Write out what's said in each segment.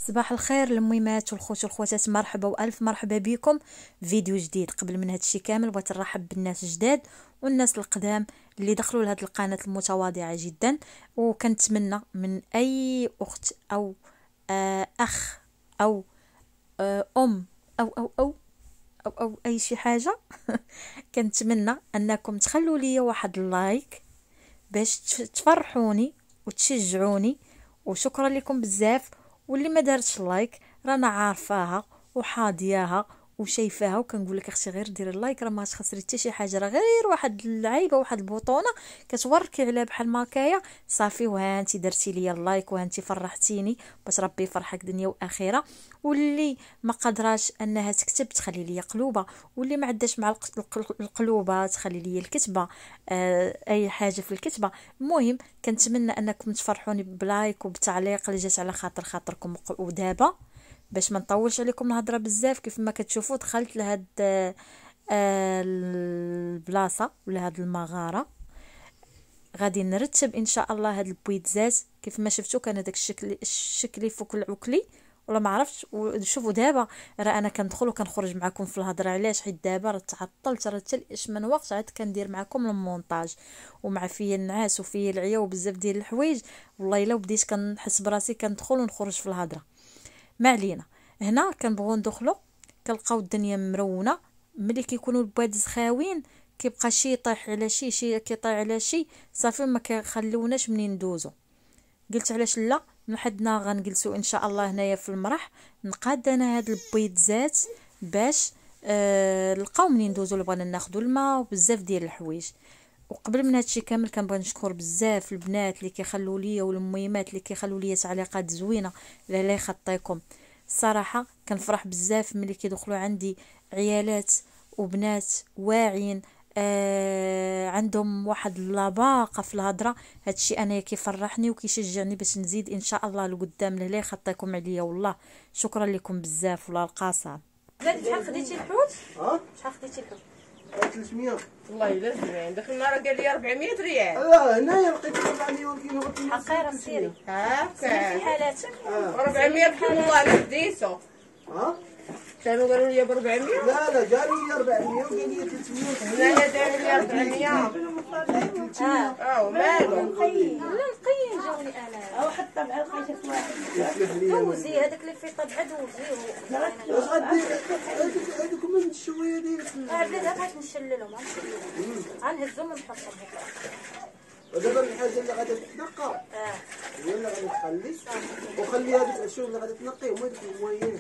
صباح الخير الميمات والخوت والخواتات، مرحبا والف مرحبا بكم فيديو جديد. قبل من هادشي كامل بغيت نرحب بالناس الجداد والناس القدام اللي دخلوا لهاد القناه المتواضعه جدا، وكنتمنى من اي اخت او اخ او ام او اي شي حاجه كنتمنى انكم تخلوا لي واحد اللايك باش تفرحوني وتشجعوني، وشكرا لكم بزاف. واللي ما دارتش لايك رانا عارفاها وحاضياها وشايفاها، وكنقول لك اختي غير ديري اللايك، راه ما تخسري حتى شي حاجه، راه غير واحد اللعيبه واحد البوطونه كتوركي عليها بحال ماكايا صافي، وها انت درتي لي اللايك وها انت فرحتيني، باش ربي يفرحك دنيا واخره. واللي ما قدراش انها تكتب تخلي لي قلوبه، واللي ما عندهاش مع القلوبه تخلي لي الكتبه، اي حاجه في الكتبه. المهم كنتمنى انكم تفرحوني بلايك وبتعليق اللي جات على خاطركم. ودابا باش ما نطولش عليكم الهضره بزاف، كيف ما كتشوفوا دخلت لهاد البلاصه ولا هاد المغاره، غادي نرتب ان شاء الله هاد البويتزات كيف ما شفتوا. كان هذاك الشكل فوق العكلي ولا ما عرفتش. وشوفوا دابا راه انا كندخل وكنخرج معكم في الهضره، علاش؟ حيت دابا راه تعطلت، راه حتى من وقت عاد كندير معكم المونتاج، ومع فيا النعاس وفيا العيا وبزاف ديال الحوايج، والله الا بديت كنحس براسي كندخل ونخرج في الهضره. ما علينا، هنا كنبغيو ندخلوا كنلقاو الدنيا مرونه. ملي كيكونوا البوادز خاويين كيبقى شي يطيح على شي كيطيح على شي، صافي ما كيخليوناش منين ندوزو. قلت علاش لا، نحدنا غنجلسوا ان شاء الله هنايا في المرح، نقاد انا هاد البيضات باش نلقاو منين ندوزو، اللي بغينا ناخذوا الماء وبزاف ديال الحوايج. وقبل من هادشي كامل كنبغي نشكر بزاف البنات اللي كيخلوا ليا والميمات اللي كيخلوا ليا تعليقات زوينه، لا يخطيكم. الصراحه كنفرح بزاف ملي كيدخلوا عندي عيالات وبنات واعيين، عندهم واحد اللباقه في الهضره. هادشي انا كيفرحني وكيشجعني باش نزيد ان شاء الله لقدام، لا يخطيكم عليا والله. شكرا لكم بزاف والله القاصه. شحال خديتي الحوت؟ شحال خديتي الحوت؟ 300. والله الا زوين. داك النهار قال لي 400 ريال. لا هنايا لقيت 400 كيلو. حقيره سيري هاكا في حالاتك 400 بحال الله انا خديتو. كانوا قالوا لي ب 400. لا قالوا لي 400 وقال لي 300. هنايا داروا لي 400. ومالو نقيين جاوني انا حتى مع القيشه واحد دوزي هذاك اللي فيه طبعه دوزيه. واش غدير هذوك من الشويه ديال هذا بغيت نشللهم، غنهزهم ونحطهم هكا. ودابا الحاجه اللي غادي تتنقى هي اللي غادي تخلي، وخلي هذوك الشوف اللي غادي تنقيهم هذوك المويين.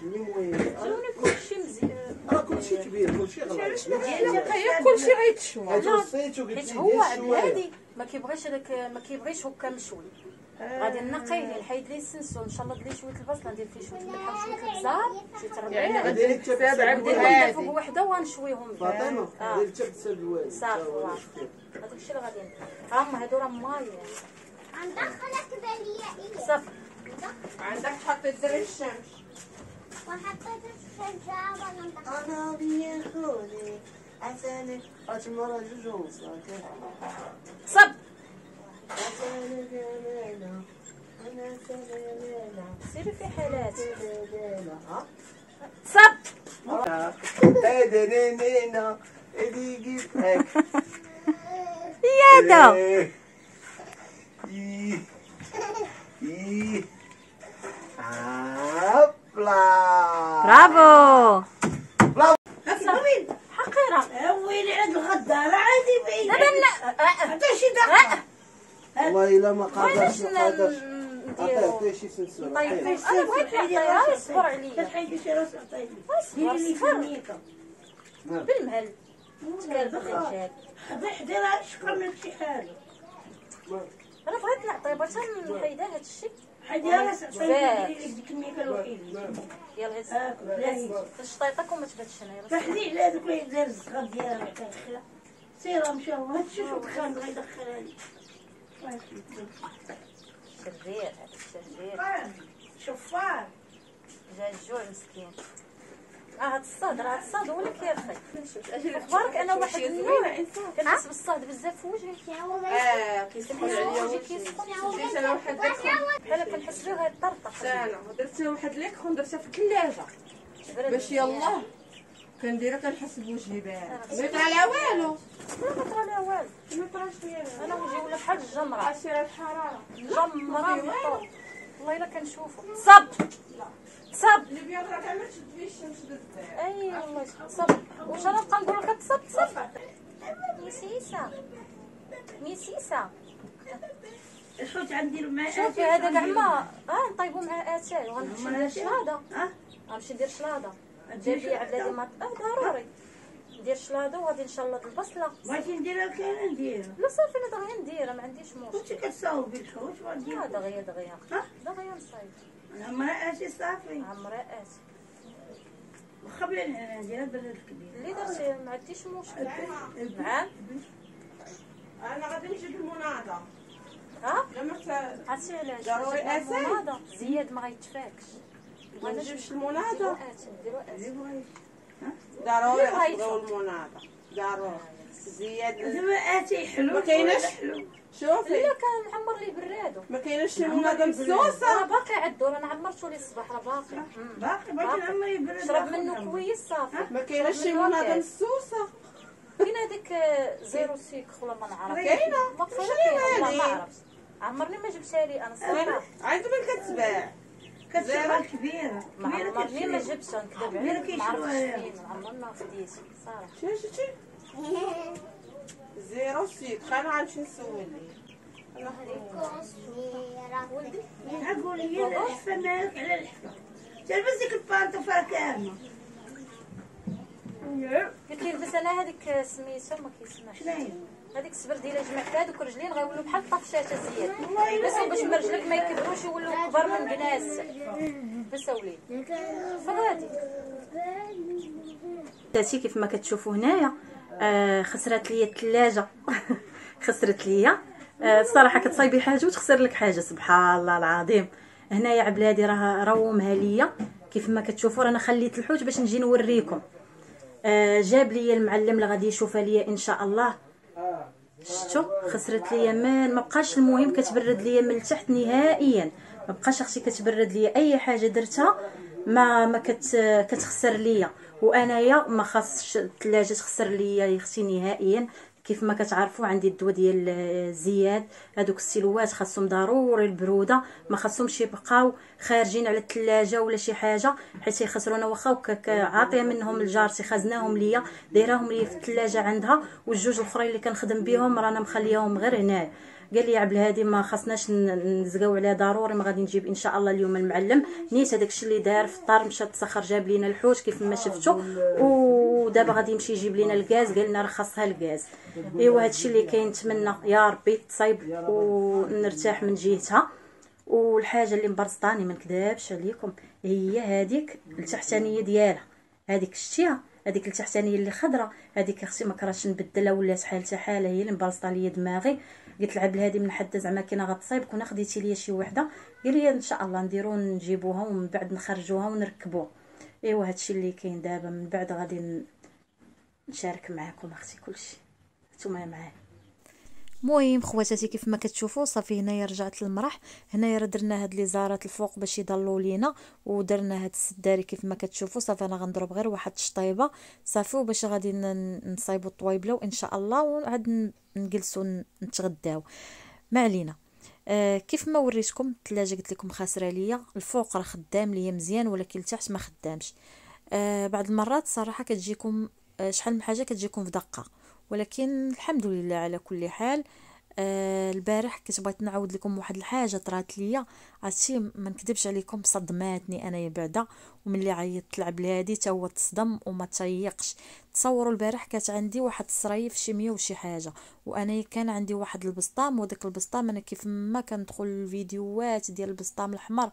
اللي مويين شنو كلشي مزيان، راه كلشي كبير كلشي غلط. كلشي غيتشوى. حيت هو هادي ما كيبغيش هذاك، ما كيبغيش هكا مشوي. غادي نقيه نحيد ليه السنسو، ان شاء الله ندير شويه البصله، ندير فيه شويه الملح وشويه البزار شويه الربيع، يعني غادي نكتب عبد ندير هادي فوق وحده ونشويهم فاطمه دير حتى بالسلوان صافي. هذاك الشيء اللي غادي هما هادو راه مايين وندخلك بالياء صافي. عندك تحط الزر الشمس. وحطيت الشجاعة وندخلك. انا بيا خولي عساني اتمرى جوج صب عساني جميلة انا سليمة سيري في حالات صب صب هذا نينا اللي جيبك يادا برافو حقيره ويلي عند الغدا راه عادي بعيد دابا حتى شي دقه. والله الا ما قادرش نديرو عطيه شي سنسور. طيب انا بغيت نعطيها، اصبر عليا كتحيدي شي راس عطيني اصبر لي صفر فميكا بالمهل تكالب الرجال. حضيرها شكرا من شي حاجه. انا بغيت نعطي بغيت نحيدها هذا الشيء. حيديها راس عطيني ديك الميكا الوحيده. يلا هاك تشطيطك وما تباتش هنايا. تحلي على هذوك اللي دار الصغار ديالها كتدخلها سير مشاو هادشي شوف دخان بغا يدخلها لي. شرير هذا الشرير شفار جا الجوع مسكين. هاد الصاد هو اللي كيرخي. اخبارك انا واحد النوع كنحس بالصاد بزاف في وجهي. كيسخن عليا وجهي. جيت انا وحدك بحال كنحس فيه غيطرطق. انا درت واحد ليكرون درتها في الثلاجه باش يلاه كنديرها كنحس بوجهي بارد ما يطرى لا والو ما طرا لها والو. ما طراش ليا انا وجهي ولا بحال الجمره. سير الحراره جمره من الطول. والله الا كنشوفو تصب اللي بيضرب كاع ما تشد فيه الشمس بزاف. اي والله تصب. واش انا نبقى نقول لك تصب ميسيسه الحوت غنديرو مع شوفي هذا كاع ما نطيبو مع اتاي وغنمشي ندير شلاضه. غنمشي ندير شلاضه. جاب لي عبلاتي ما ضروري ندير شلاضه وغادي نشلط البصله. بغيتي نديرها كاين نديرها. لا صافي انا دغيا نديرها ما عنديش مشكل. كنتي كتصاوبي الحوت وغادي دغيا نصايب انا مرأتي صافي عمرات واخا بلا نديرها برد كبير اللي درتي ما عنديش مشكل. نعم انا غادي نجيب المناضه لما عرفتي علاش ضروري المناضه زياد ما غيتفاكش. ما نجيبش المناضه نديرو ضروري ناخذوا المناضه ضروري زياد دابا اتي حلو ما كايناش شوفي لا كان معمر لي برادو ما كايناش شي مناضه مسوسه راه باقي عالدور انا عمرتو لي الصباح راه باقي باقي نعمري برد شرب منه كويس صافي. ما كايناش شي مناضه مسوسه كاين هذيك زيرو سيكر ولا ما نعرف كاينه ما عرفتش عمرني ما جبتها لي انا الصراحه. عندهم كتباع كتشرب كبيره ما عمرني ما جبتها نكذب عليك ما عرفتش كيشروها. فين عمرنا خديت صراحه. شتي زيرو سيكر انا غنمشي نسول ليه نقول لي الحفه مالك على الحفه تلبس ديك البانطوفه كامله قلت لي لبس انا هذيك سميتها ما كيسمعش شناهي هذيك السبر ديالها جمعت هذوك رجلين غيولوا بحال الطفشات زياد بس باش ما رجلك ما يكبروش يولوا كبار من كناس بس وليد فغادي داتي كيف ما كتشوفوا هنايا. خسرت لي الثلاجه خسرت لي الصراحه كتصايبي حاجه وتخسر لك حاجه سبحان الله العظيم. هنايا عبلادي راه رومها ليا كيف ما كتشوفوا رانا خليت الحوت باش نجي نوريكم. جاب لي المعلم اللي غادي يشوفها ليا ان شاء الله. شفتوا خسرت ليا ما بقاش المهم كتبرد ليا من التحت نهائيا ما بقاش اختي كتبرد ليا اي حاجه درتها ما كتخسر ليا. وانايا ما خاصش الثلاجه تخسر ليا يا اختي نهائيا. كيف ما كتعرفوا عندي الدواء ديال زياد هذوك السيلوات خاصهم ضروري البروده ما خاصهمش يبقاو خارجين على الثلاجه ولا شي حاجه حيت يخسرونا. واخا عاطيه منهم لجارتي خزناهم ليا دايراهم ليا في الثلاجه عندها والجوج الاخرين اللي كنخدم بهم رانا مخليهم غير هنا. قال لي عبد الهادي ما خصناش نزقاو عليها ضروري ما غادي نجيب ان شاء الله اليوم المعلم نيت هذاك الشيء اللي دار فطر مشى تسخر جاب لينا الحوت كيف ما شفتوا ودابا غادي يمشي يجيب لينا الغاز قال لنا راه خاصها الغاز. ايوا هادشي اللي كاين نتمنى يا ربي تصايب ونرتاح من جهتها. والحاجه اللي مبرزطاني ما نكذبش عليكم هي هذيك التحتانيه ديالها هذيك شتيها هذيك التحتانيه اللي خضراء هذيك اختي ما كرهتش نبدلها ولات حالتها حاله هي اللي مبرزطه ليا دماغي. قلت لعبد الهادي من حد زعما كاينه غتصايب كنا خديتي ليا شي وحده قال لي ان شاء الله نديرو نجيبوها ومن بعد نخرجوها ونركبوها. ايوا هادشي اللي كاين دابا من بعد غادي نشارك معكم اختي كلشي نتوما معايا. المهم خواتاتي كيف ما كتشوفوا صافي هنايا رجعت للمرح. هنايا راه درنا هاد لي زارات الفوق باش يضلوا لينا ودرنا هاد السداري كيف ما كتشوفوا صافي. انا غنضرب غير واحد الشطيبه صافي وباش غادي نصايبوا الطويبله وان شاء الله وعاد نجلسوا نتغداو ما علينا. كيف ما وريتكم الثلاجه قلت لكم خاسره ليا الفوق راه خدام ليا مزيان ولكن التحت ما خدامش. بعض المرات صراحه كتجيكم شحال من حاجه كتجيكم في دقه ولكن الحمد لله على كل حال. البارح كنت بغيت نعاود لكم واحد الحاجه طرات ليا عرفتي ما نكذبش عليكم صدماتني انايا بعدا وملي عيطت لعب الهادي تا هو تصدم وما تيقش. تصوروا البارح كانت عندي واحد الصريف شي 100 وشي حاجه وانا كان عندي واحد البسطام وداك البسطام انا كيف ما كندخل الفيديوهات ديال البسطام الاحمر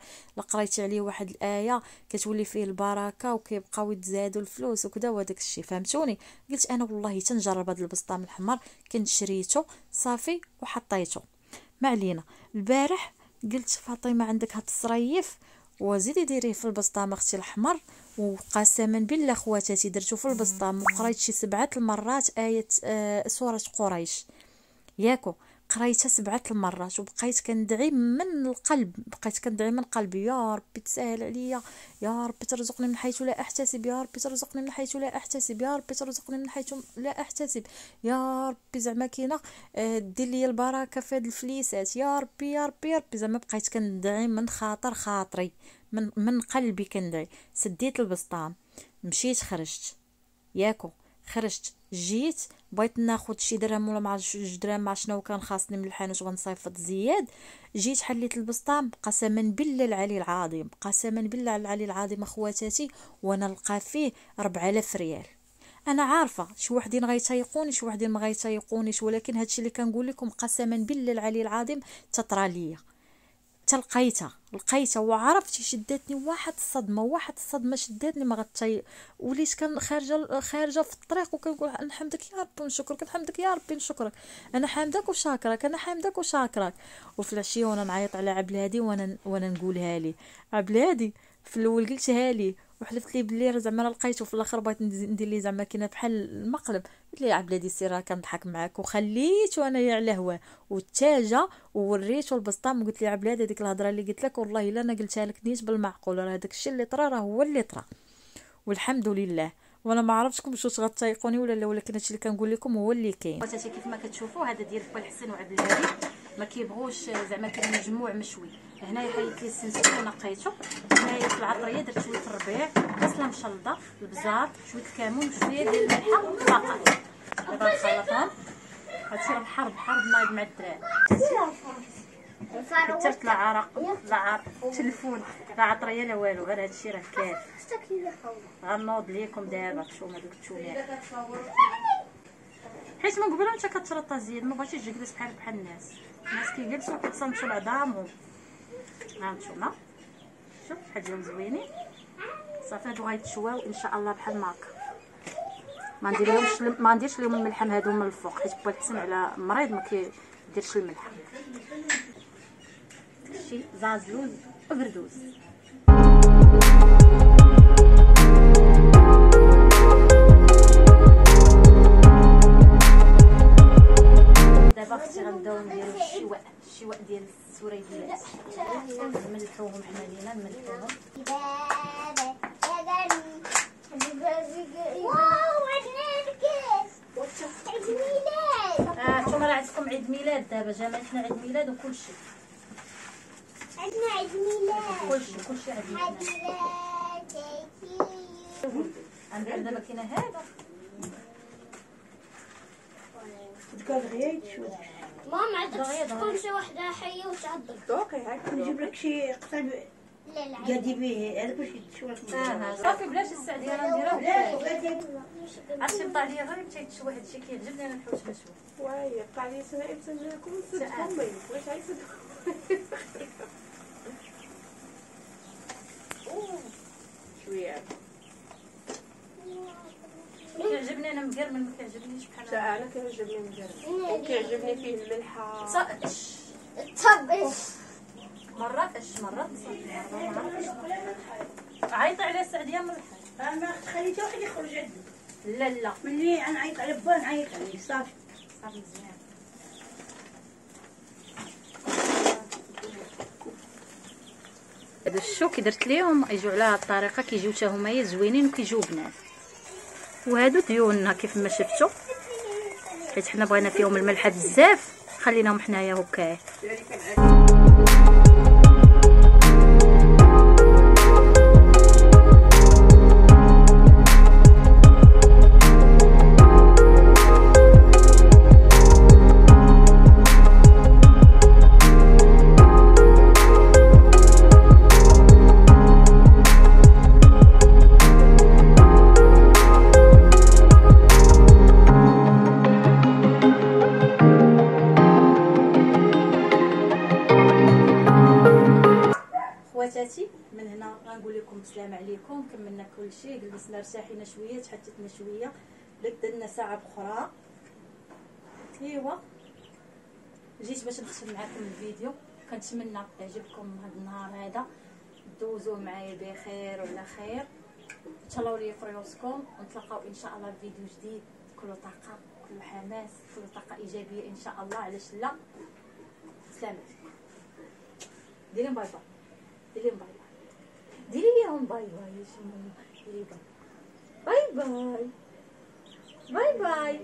قريت عليه واحد الايه كتولي فيه البركه وكيبقاو يتزادوا الفلوس وكذا وهداك الشيء فهمتوني. قلت انا والله تنجرب هذا البسطام الاحمر كنت شريته صافي وحطيته ما علينا. البارح قلت فاطمه عندك هاد الصريف وزيدي ديريه في البسطام اختي الاحمر وقسما بالله خواتاتي درتو في البسطام وقريت شي 7 المرات ايه سوره قريش ياكو قريتها 7 المرات وبقيت كندعي من القلب، بقيت كندعي من قلبي يا ربي تسهل عليا، يا ربي ترزقني من حيث لا احتسب، يا ربي ترزقني من حيث لا احتسب، يا ربي ترزقني من حيث لا احتسب، يا ربي زعما كاينه دير لي البركه في هاد الفليسات، يا ربي يا ربي يا ربي. زعما بقيت كندعي من خاطر خاطري، من قلبي كندعي. سديت البسطام، مشيت خرجت ياكو، خرجت جيت بغيت ناخذ شي درهم ولا مع 2 دراهم مع شنو كان خاصني من الحانوت وغنصيفط زياد. جيت حليت البسطام، قسما بالله العلي العظيم، قسما بالله العلي العظيم اخواتاتي، وانا نلقى فيه 4000 ريال. انا عارفه شي وحدين غيتيقوني شي وحدين ما غيتيقونيش، ولكن هادشي اللي كنقول لكم قسما بالله العلي العظيم تطرى ليا، لقيتها وعرفت شدتني واحد الصدمه شدتني ما وليت كان خارجه في الطريق وكنقول نحمدك يا ربي ونشكرك، نحمدك يا ربي نشكرك، انا حامدك وشاكرك، انا حامدك وشاكرك. وفي العشيه وانا نعيط على عبلادي وانا نقولها لي عبلادي، في الاول قلتها لي وحلفت لي بلي زعما لقيته، في الاخر بغيت ندير لي زعما كاينه بحال المقلب، قلت لي عبلادي سير كنضحك معاك، وخليته انايا على هواه والتاجه ووريته البسطام وقلت لي عبلادي هذيك الهضره اللي قلت لك والله الا انا قلتها لك نيت بالمعقول، راه هذاك الشيء اللي طرا راه هو اللي طرا والحمد لله. وانا ما عرفتكم واش غتيقوني ولا لا، ولكن هادشي اللي كنقول لكم هو اللي كاين. خواتاتي كيف ما كتشوفوا هذا ديال خويا الحسن وعبلادي ما كيبغوش زعما كاين مجموع مشوي. هنايا حيدت لي السنسون ونقيته، هنايا في العطريه درت شويه الربيع، بصله مشلضه، البزار، شويه الكمون وشويه ديال الملحه فقط. دابا نخلطهم، غتصير بحر نايض مع الدراري. كثرت لا عرق لا تلفون لا عطريه لا والو، غير هادشي راه كاف. غنوض ليكم دابا نتوما دوك التونات، حيت من قبل انت كترطا زياد ما بغيتيش تجلس بحال الناس كيجلسوا كيتصنتوا لعظامهم. ها نتوما شوف بحال ديالهم زوينين صافي، هادو غيتشواو ان شاء الله بحال ماك. ما نديرش لهم الملحم هادو من الفوق، حيت خويا الحسن على مريض ما كيديرش الملحم. داكشي زازلوز وبردوس. دابا اختي غنبداو نديرو الشواء ديال السوريديات، نملحوهم حنا لينا نملحوهم. واو عندنا الكاس عيد ميلاد. نتوما راه عندكم عيد ميلاد دابا، جامعتنا عيد ميلاد وكلشي، عندنا عيد ميلاد كلشي عيد ميلاد. عيد ميلاد غندير دابا كاينه هذا ماما عندك تكون شي وحده حيه وتعضل. دوقي هاك نجيب لك شي قطع لا لا قادي به هذا باش يتشوى. صافي بلاش السعديه غنديرها. عرفتي بطا عليا غير تيتشوى هادشي كيعجبني انا نحوس نشوي. واي بقى لي سنه تنجيكم صدقكم ما يبغيش عيصدقوا شويه. كيعجبني انا مقرمل، ما كيعجبنيش بحال لا انا كيعجبني مجرد وكيعجبني فيه الملحه. طب مرات صافي ما عرفتش عيطي على السعديه من الحال. ما خليتي واحد يخرج عندي. لا ملي انا عيط على با نعيط عليه صافي. مزيان. هذا الشو كي درت ليهم يجوا على هاد الطريقه، كيجيو حتى هما زوينين وكيجيو بنات. وهادو ديالنا كيف ما شفتوا، حيت حنا بغينا فيهم الملح بزاف خليناهم حنايا هكا. من هنا غنقول لكم السلام عليكم. كملنا كل شيء، جلسنا ارتاحينا شويه، تحتتنا شويه، بدلنا ساعه اخرى. ايوا جيت باش نختم معكم الفيديو. كنتمنى يعجبكم هذا النهار هذا، دوزوه معايا بخير وعلى خير. تهلاو لي في ريوسكم، ونتلاقاو ان شاء الله في فيديو جديد. كل طاقه كل حماس كل طاقه ايجابيه ان شاء الله. علاش لا؟ سلامات. ديري باي باي، ديري باي باي، ديري ليهم باي باي يا شمومه، ديري باي باي باي باي باي.